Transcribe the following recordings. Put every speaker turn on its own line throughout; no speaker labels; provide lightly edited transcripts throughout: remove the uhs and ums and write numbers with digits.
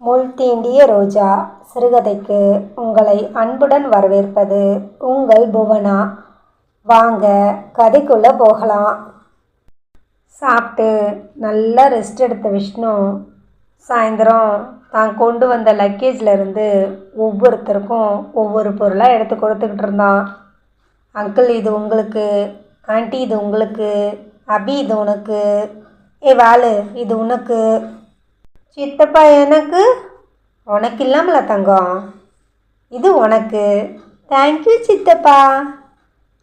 முள் தீண்டிய ரோஜா சிறுகதைக்கு உங்களை அன்புடன் வரவேற்பது உங்கள் புவனா. வாங்க கதைக்குள்ளே போகலாம். சாப்பிட்டு நல்லா ரெஸ்ட் எடுத்த விஷ்ணு சாயந்தரம் தான் கொண்டு வந்த லக்கேஜில் ஒவ்வொருத்தருக்கும் ஒவ்வொரு பொருளாக எடுத்து கொடுத்துக்கிட்டு இருந்தான். அங்கிள் இது உங்களுக்கு, ஆண்டி இது உங்களுக்கு, அபி இது உனக்கு, ஏ வாலு இது உனக்கு, சித்தப்பா எனக்கு, உனக்கு இல்லாமல தங்கம், இது உனக்கு, தேங்க்யூ சித்தப்பா.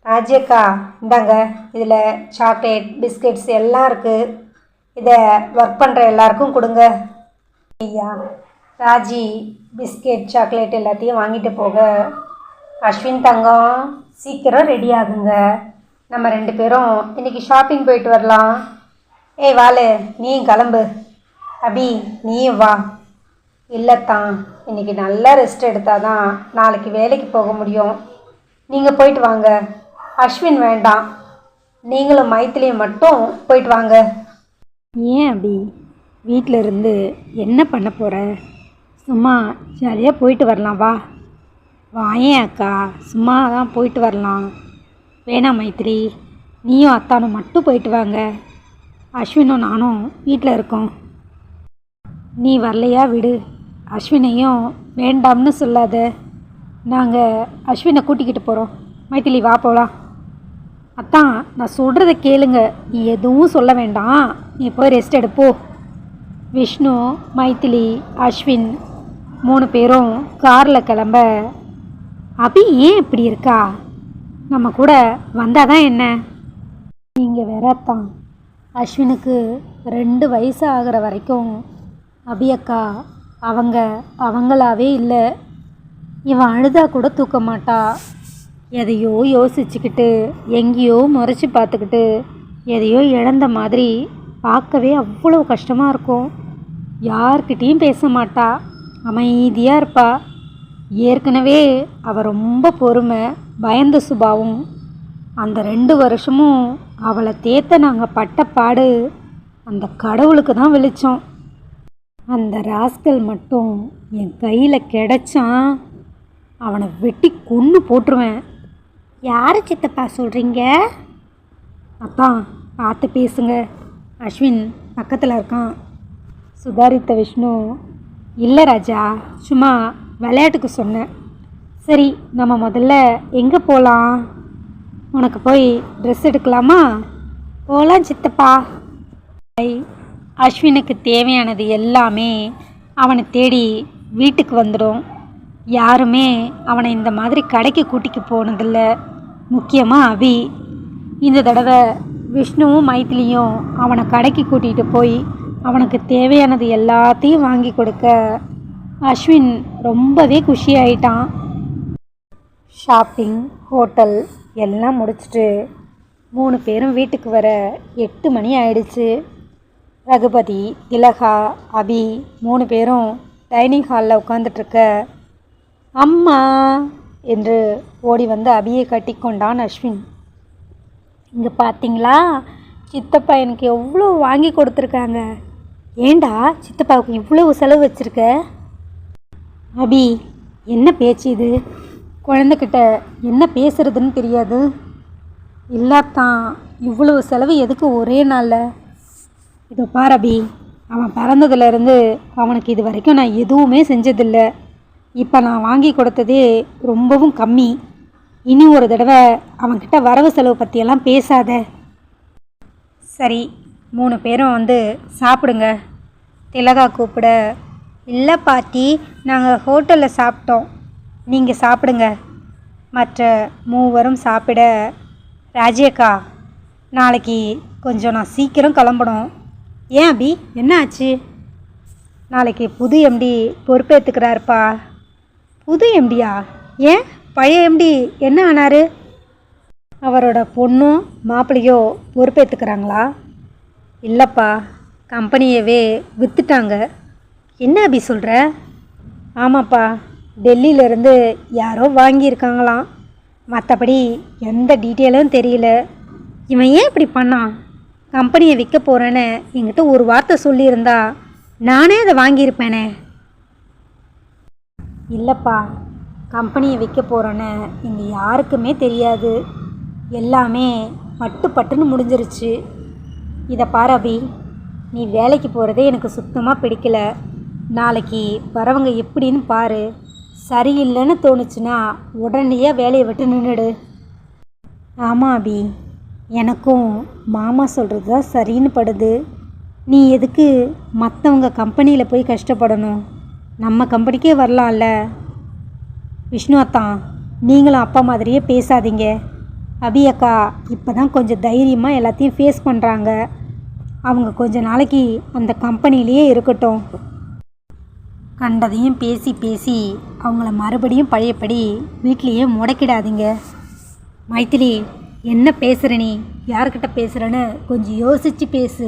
ராஜேக்கா இந்தாங்க, இதில் சாக்லேட் பிஸ்கெட்ஸ் எல்லாம் இருக்குது, இதை ஒர்க் பண்ணுற எல்லாருக்கும் கொடுங்க. ஐயா ராஜி பிஸ்கெட் சாக்லேட் எல்லாத்தையும் வாங்கிட்டு போக, அஸ்வின் தங்கம் சீக்கிரம் ரெடி ஆகுங்க, நம்ம 2 பேரும் இன்றைக்கி ஷாப்பிங் போயிட்டு வரலாம். ஏய் வாலு நீ கிளம்பு, அபி நீயும் வா. இல்லைத்தான், இன்றைக்கி நல்லா ரெஸ்ட் எடுத்தால் தான் நாளைக்கு வேலைக்கு போக முடியும், நீங்கள் போயிட்டு வாங்க. அஸ்வின் வேண்டாம், நீங்களும் மைத்திலியும் மட்டும் போயிட்டு வாங்க.
ஏன் அபி, வீட்டில் இருந்து என்ன பண்ண போகிற? சும்மா ஜாலியாக போயிட்டு வரலாம் வா. வாயேன் அக்கா, சும்மா தான் போயிட்டு வரலாம். வேணாம் மைத்திரி, நீயும் அத்தானும் மட்டும் போயிட்டு வாங்க, அஸ்வினும் நானும் வீட்டில் இருக்கோம். நீ வரலையா விடு, அஸ்வினையும் வேண்டாம்னு சொல்லாத, நாங்கள் அஸ்வினை கூட்டிக்கிட்டு போகிறோம். மைத்திலி வா போகலாம். அத்தான் நான் சொல்கிறத கேளுங்க, நீ எதுவும் சொல்ல வேண்டாம், நீ போய் ரெஸ்ட் எடுப்போ. விஷ்ணு, மைத்திலி, அஸ்வின் 3 பேரும் காரில் கிளம்ப, அபி ஏன் இப்படி இருக்கா, நம்ம கூட வந்தால் தான் என்ன? நீங்கள் வேறத்தான், அஸ்வினுக்கு 2 வயசு ஆகிற வரைக்கும் அபி அக்கா அவங்களாவே இல்லை. இவன் அழுதா கூட தூக்க மாட்டா, எதையோ யோசிச்சுக்கிட்டு எங்கேயோ முறைச்சி பார்த்துக்கிட்டு எதையோ இழந்த மாதிரி பார்க்கவே அவ்வளோ கஷ்டமாக இருக்கும். யார்கிட்டையும் பேச மாட்டா, அமைதியாக இருப்பா. ஏற்கனவே அவள் ரொம்ப பொறுமை பயந்த சுபாவம். அந்த 2 வருஷமும் அவளை தேத்த நாங்கள் பட்ட பாடு அந்த கடவுளுக்கு தான் வெளிச்சம். அந்த ராஸ்கல் மட்டும் என் கையில் கிடைச்சான், அவனை வெட்டி கொன்று போட்டுருவேன். யார் சித்தப்பா சொல்கிறீங்க? அத்தான் பார்த்து பேசுங்க, அஸ்வின் பக்கத்தில் இருக்கான். சுதாரித்த விஷ்ணு, இல்லை ராஜா, சும்மா விளையாட்டுக்கு சொன்னேன். சரி நம்ம முதல்ல எங்கே போகலாம்? உனக்கு போய் ட்ரெஸ் எடுக்கலாமா? போகலாம் சித்தப்பா. அஸ்வினுக்கு தேவையானது எல்லாமே அவனை தேடி வீட்டுக்கு வந்துடும். யாருமே அவனை இந்த மாதிரி கடைக்கு கூட்டிக்கு போனதில்லை, முக்கியமாக அபி. இந்த தடவை விஷ்ணுவும் மைத்திலியும் அவனை கடைக்கு கூட்டிகிட்டு போய் அவனுக்கு தேவையானது எல்லாத்தையும் வாங்கி கொடுக்க அஸ்வின் ரொம்பவே குஷியாயிட்டான். ஷாப்பிங் ஹோட்டல் எல்லாம் முடிச்சுட்டு 3 பேரும் வீட்டுக்கு வர 8 மணி ஆயிடுச்சு. ரகுபதி, திலகா, அபி 3 பேரும் டைனிங் ஹாலில் உட்காந்துட்ருக்க, அம்மா என்று ஓடி வந்து அபியை கட்டி கொண்டான் அஸ்வின். இங்கே பார்த்தீங்களா, சித்தப்பா எனக்கு எவ்வளோ வாங்கி கொடுத்துருக்காங்க. ஏண்டா சித்தப்பாவுக்கு இவ்வளோ செலவு வச்சுருக்க? அபி என்ன பேச்சு இது, குழந்தைக்கிட்ட என்ன பேசுறதுன்னு தெரியாது. இல்லாதான் இவ்வளோ செலவு எதுக்கு ஒரே நாளில்? இதோ பார் அபி, அவன் பிறந்ததுலேருந்து அவனுக்கு இது வரைக்கும் நான் எதுவுமே செஞ்சதில்லை. இப்போ நான் வாங்கி கொடுத்ததே ரொம்பவும் கம்மி. இனி ஒரு தடவை அவன்கிட்ட வரவு செலவு பற்றியெல்லாம் பேசாத. சரி 3 பேரும் வந்து சாப்பிடுங்க. திலகா கூப்பிட, இல்லை பாட்டி, நாங்கள் ஹோட்டலில் சாப்பிட்டோம், நீங்கள் சாப்பிடுங்க. மற்ற 3வரும் சாப்பிட, ராஜேக்கா நாளைக்கு கொஞ்சம் நான் சீக்கிரம் கிளம்பணும். ஏன் அபி என்ன ஆச்சு? நாளைக்கு புது எம்டி பொறுப்பேற்றுக்கிறாருப்பா. புது எம்டியா? ஏன் பழைய எம்டி என்ன ஆனார்? அவரோட பொண்ணும் மாப்பிள்ளையோ பொறுப்பேற்றுக்கிறாங்களா? இல்லைப்பா, கம்பெனியவே விற்றுட்டாங்க. என்ன அபி சொல்கிற? ஆமாப்பா, டெல்லியிலேருந்து யாரோ வாங்கியிருக்காங்களாம், மற்றபடி எந்த டீட்டெயிலும் தெரியல. இவன் ஏன் இப்படி பண்ணான்? கம்பெனியை விற்க போகிறேன்னு என்கிட்ட ஒரு வார்த்தை சொல்லியிருந்தா நானே அதை வாங்கியிருப்பேனே. இல்லைப்பா, கம்பெனியை விற்க போகிறோன்னு இங்கே யாருக்குமே தெரியாது. எல்லாமே பட்டுன்னு முடிஞ்சிருச்சு. இதை பாரு அபி, நீ வேலைக்கு போகிறதே எனக்கு சுத்தமாக பிடிக்கல. நாளைக்கு வரவங்க எப்படின்னு பாரு. சரியில்லைன்னு தோணுச்சுன்னா உடனடியாக வேலையை விட்டு நின்றுடு. ஆமாம் அபி, எனக்கும் மாமா சொல்கிறது தான் சரின்னு படுது. நீ எதுக்கு மற்றவங்க கம்பெனியில் போய் கஷ்டப்படணும்? நம்ம கம்பெனிக்கே வரலாம்ல. விஷ்ணு அத்தான், நீங்களும் அப்பா மாதிரியே பேசாதீங்க. அபி அக்கா இப்போ தான் கொஞ்சம் தைரியமாக எல்லாத்தையும் ஃபேஸ் பண்ணுறாங்க. அவங்க கொஞ்ச நாளைக்கு அந்த கம்பெனிலேயே இருக்கட்டும். கண்டதையும் பேசி பேசி அவங்கள மறுபடியும் பழையபடி வீட்லேயே முடக்கிடாதீங்க. மைத்திலி, என்ன பேசுகிற நீ? யார்கிட்ட பேசுகிறேன்னு கொஞ்சம் யோசித்து பேசு.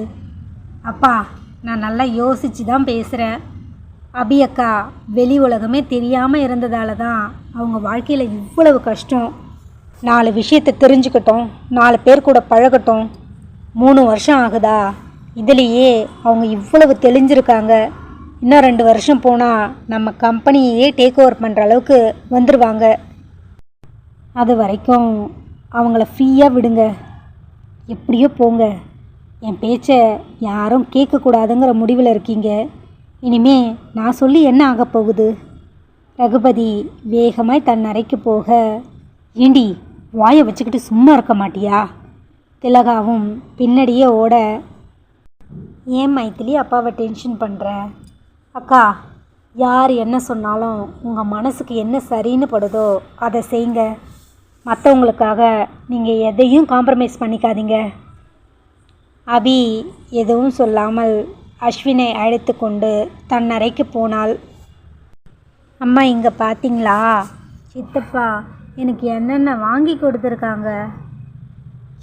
அப்பா, நான் நல்லா யோசித்து தான் பேசுகிறேன். அபி அக்கா வெளி உலகமே தெரியாமல் இருந்ததால தான் அவங்க வாழ்க்கையில் இவ்வளவு கஷ்டம். 4 விஷயத்தை தெரிஞ்சுக்கட்டும், 4 பேர் கூட பழகட்டும். 3 வருஷம் ஆகுதா, இதுலேயே அவங்க இவ்வளவு தெளிஞ்சிருக்காங்க. இன்னும் 2 வருஷம் போனால் நம்ம கம்பெனியே டேக் ஓவர் பண்ணுற அளவுக்கு வந்துடுவாங்க. அது வரைக்கும் அவங்கள ஃப்ரீயாக விடுங்க. எப்படியோ போங்க. என் பேச்சை யாரும் கேட்கக்கூடாதுங்கிற முடிவில் இருக்கீங்க. இனிமே நான் சொல்லி என்ன ஆகப் போகுது? ரகுபதி வேகமாய் தன் அறைக்கு போக, ஏண்டி வாயை வச்சுக்கிட்டு சும்மா இருக்க மாட்டியா? திலகாவும் பின்னாடியே ஓட, ஏன் மைத்திலி அப்பாவை டென்ஷன் பண்ணுற? அக்கா, யார் என்ன சொன்னாலும் உங்கள் மனசுக்கு என்ன சரின்னு படுதோ அதை செய்யுங்க. மற்றவங்களுக்காக நீங்கள் எதையும் காம்ப்ரமைஸ் பண்ணிக்காதீங்க. அபி எதுவும் சொல்லாமல் அஸ்வினை அழைத்து கொண்டு தன் அறைக்கு போனாள். அம்மா, இங்கே பார்த்தீங்களா? சித்தப்பா எனக்கு என்னென்ன வாங்கி கொடுத்துருக்காங்க.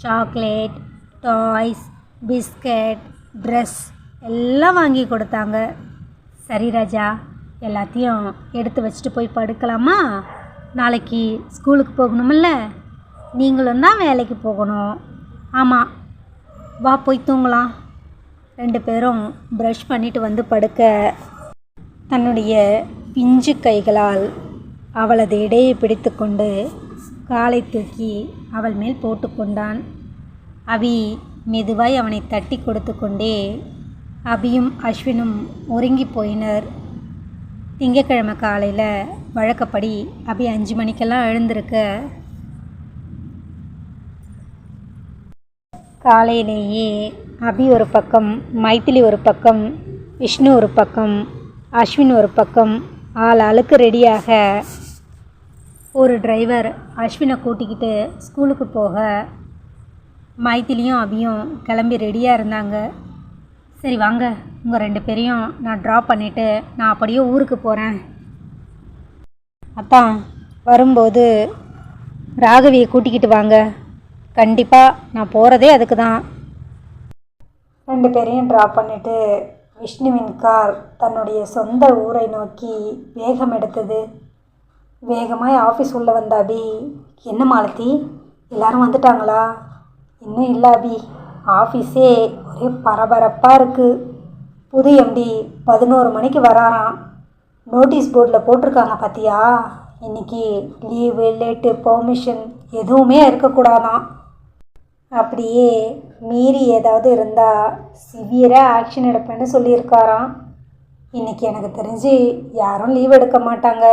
சாக்லேட், டாய்ஸ், பிஸ்கட், ட்ரெஸ் எல்லாம் வாங்கி கொடுத்தாங்க. சரி ராஜா, எல்லாத்தையும் எடுத்து வச்சுட்டு போய் படுக்கலாமா? நாளைக்கு ஸ்கூலுக்கு போகணுமில்ல? நீங்களும் தான் வேலைக்கு போகணும். ஆமாம், வா போய் தூங்கலாம். 2 பேரும் ப்ரஷ் பண்ணிட்டு வந்து படுக்க, தன்னுடைய பிஞ்சு கைகளால் அவளது இடையை பிடித்து கொண்டு காலை தூக்கி அவள் மேல் போட்டுக்கொண்டான். அபி மெதுவாய் அவனை தட்டி கொடுத்து கொண்டே அபியும் அஸ்வினும் உறங்கி போயினர். திங்கக்கிழமை காலையில் வழக்கப்படி அபி 5 மணிக்கெல்லாம் எழுந்திருக்க, காலையிலேயே அபி ஒரு பக்கம், மைத்திலி ஒரு பக்கம், விஷ்ணு ஒரு பக்கம், அஸ்வின் ஒரு பக்கம் ஆள் ஆளுக்கு ரெடியாக ஒரு டிரைவர் அஸ்வினை கூட்டிக்கிட்டு ஸ்கூலுக்கு போக, மைத்திலியும் அபியும் கிளம்பி ரெடியாக இருந்தாங்க. சரி வாங்க, உங்கள் 2 பேரையும் நான் ட்ராப் பண்ணிவிட்டு நான் அப்படியே ஊருக்கு போகிறேன். அத்தான், வரும்போது ராகவியை கூட்டிக்கிட்டு வாங்க. கண்டிப்பாக நான் போகிறதே அதுக்கு தான். 2 பேரையும் ட்ராப் பண்ணிவிட்டு விஷ்ணுவின் கார் தன்னுடைய சொந்த ஊரை நோக்கி வேகம் எடுத்தது. வேகமாக ஆஃபீஸ் உள்ளே வந்த அபி, என்ன மாலதி, எல்லாரும் வந்துட்டாங்களா? இன்னும் இல்லை அபி, ஆஃபீஸே ஒரே பரபரப்பாக இருக்குது. புது எம்டி 11 மணிக்கு வராராம். நோட்டீஸ் போர்டில் போட்டிருக்காங்க பார்த்தியா? இன்றைக்கி லீவு, லேட்டு, பெர்மிஷன் எதுவுமே இருக்கக்கூடாதான். அப்படியே மீறி ஏதாவது இருந்தால் சிவியராக ஆக்ஷன் எடுப்பேன்னு சொல்லியிருக்காராம். இன்றைக்கி எனக்கு தெரிஞ்சு யாரும் லீவ் எடுக்க மாட்டாங்க.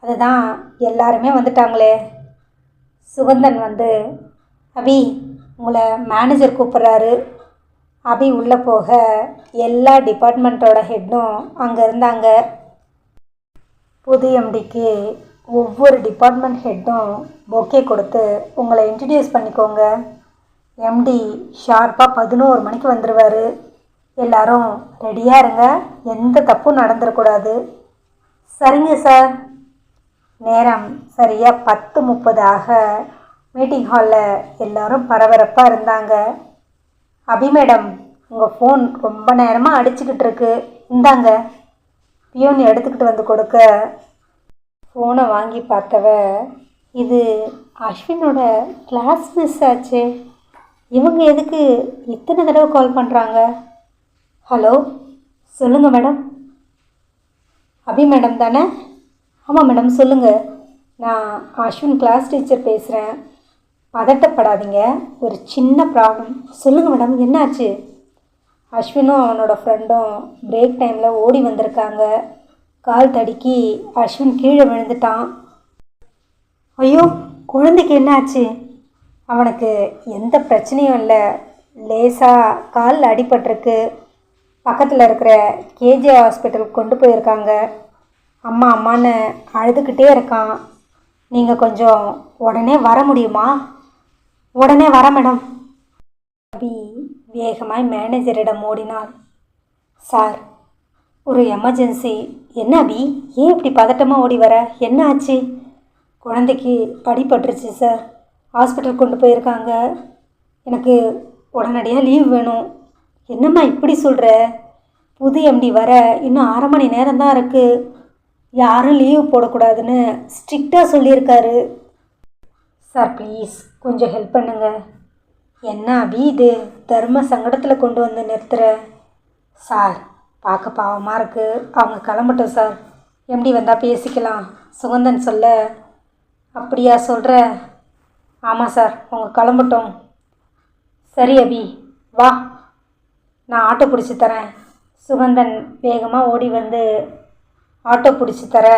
அதுதான் எல்லாருமே வந்துட்டாங்களே. சுகந்தன் வந்து, அபி உங்களை மேனேஜர் கூப்பிட்றாரு. அபி உள்ளே போக எல்லா டிபார்ட்மெண்ட்டோட ஹெட்டும் அங்கே இருந்தாங்க. புது எம்டிக்கு ஒவ்வொரு டிபார்ட்மெண்ட் ஹெட்டும் பொக்கே கொடுத்து உங்களை இன்ட்ரடியூஸ் பண்ணிக்கோங்க. எம்டி ஷார்ப்பாக 11 மணிக்கு வந்துடுவார். எல்லாரும் ரெடியாக இருங்க, எந்த தப்பும் நடந்துடக்கூடாது. சரிங்க சார். நேரம் சரியாக 10:30 ஆக மீட்டிங் ஹாலில் எல்லாரும் பரபரப்பாக இருந்தாங்க. அபி மேடம், உங்கள் ஃபோன் ரொம்ப நேரமாக அடிச்சுக்கிட்டு இருக்கு, இந்தாங்க. பியூன் எடுத்துக்கிட்டு வந்து கொடுக்க, ஃபோனை வாங்கி பார்த்தவ, இது அஸ்வினோட கிளாஸ் மிஸ் ஆச்சு. இவங்க எதுக்கு இத்தனை தடவை கால் பண்ணுறாங்க? ஹலோ, சொல்லுங்கள் மேடம். அபி மேடம் தானே?
ஆமாம் மேடம், சொல்லுங்கள். நான் அஸ்வின் கிளாஸ் டீச்சர் பேசுகிறேன். பதட்டப்படாதீங்க, ஒரு சின்ன ப்ராப்ளம். சொல்லுங்கள் மேடம், என்னாச்சு? அஸ்வினும் அவனோட ஃப்ரெண்டும் பிரேக் டைமில் ஓடி வந்திருக்காங்க. கால் தடுக்கி அஸ்வின் கீழே விழுந்துட்டான். ஐயோ, குழந்தைக்கு என்னாச்சு? அவனுக்கு எந்த பிரச்சனையும் இல்லை, லேசாக காலில் அடிபட்டிருக்கு. பக்கத்தில் இருக்கிற கேஜே ஹாஸ்பிட்டலுக்கு கொண்டு போயிருக்காங்க. அம்மா அம்மான்னு அழுதுகிட்டே இருக்கான். நீங்கள் கொஞ்சம் உடனே வர முடியுமா? உடனே வர மேடம். அபி வேகமாய் மேனேஜரிடம் ஓடினாள். சார், ஒரு எமர்ஜென்சி. என்ன அபி, ஏன் இப்படி பதட்டமாக ஓடி வர? என்ன ஆச்சு? குழந்தைக்கு அடிபட்டுருச்சு சார், ஹாஸ்பிட்டல் கொண்டு போயிருக்காங்க. எனக்கு உடனடியாக லீவ் வேணும். என்னம்மா இப்படி சொல்கிற? புது எம்டி வர இன்னும் 1/2 மணி நேரம் தான் இருக்குது. யாரும் லீவ் போடக்கூடாதுன்னு ஸ்ட்ரிக்டாக சொல்லியிருக்காரு. சார் ப்ளீஸ் கொஞ்சம் ஹெல்ப் பண்ணுங்க. என்ன அபி இது, தர்ம சங்கடத்தில் கொண்டு வந்து நிறுத்துற? சார், பார்க்க பாவமாக இருக்குது. அவங்க கிளம்பட்டும் சார், எம்டி வந்தால் பேசிக்கலாம். சுகந்தன் சொல்ல. அப்படியா சொல்கிற? ஆமாம் சார், அவங்க கிளம்பட்டும். சரி அபி, வா, நான் ஆட்டோ பிடிச்சி தரேன். சுகந்தன் வேகமாக ஓடி வந்து ஆட்டோ பிடிச்சி தர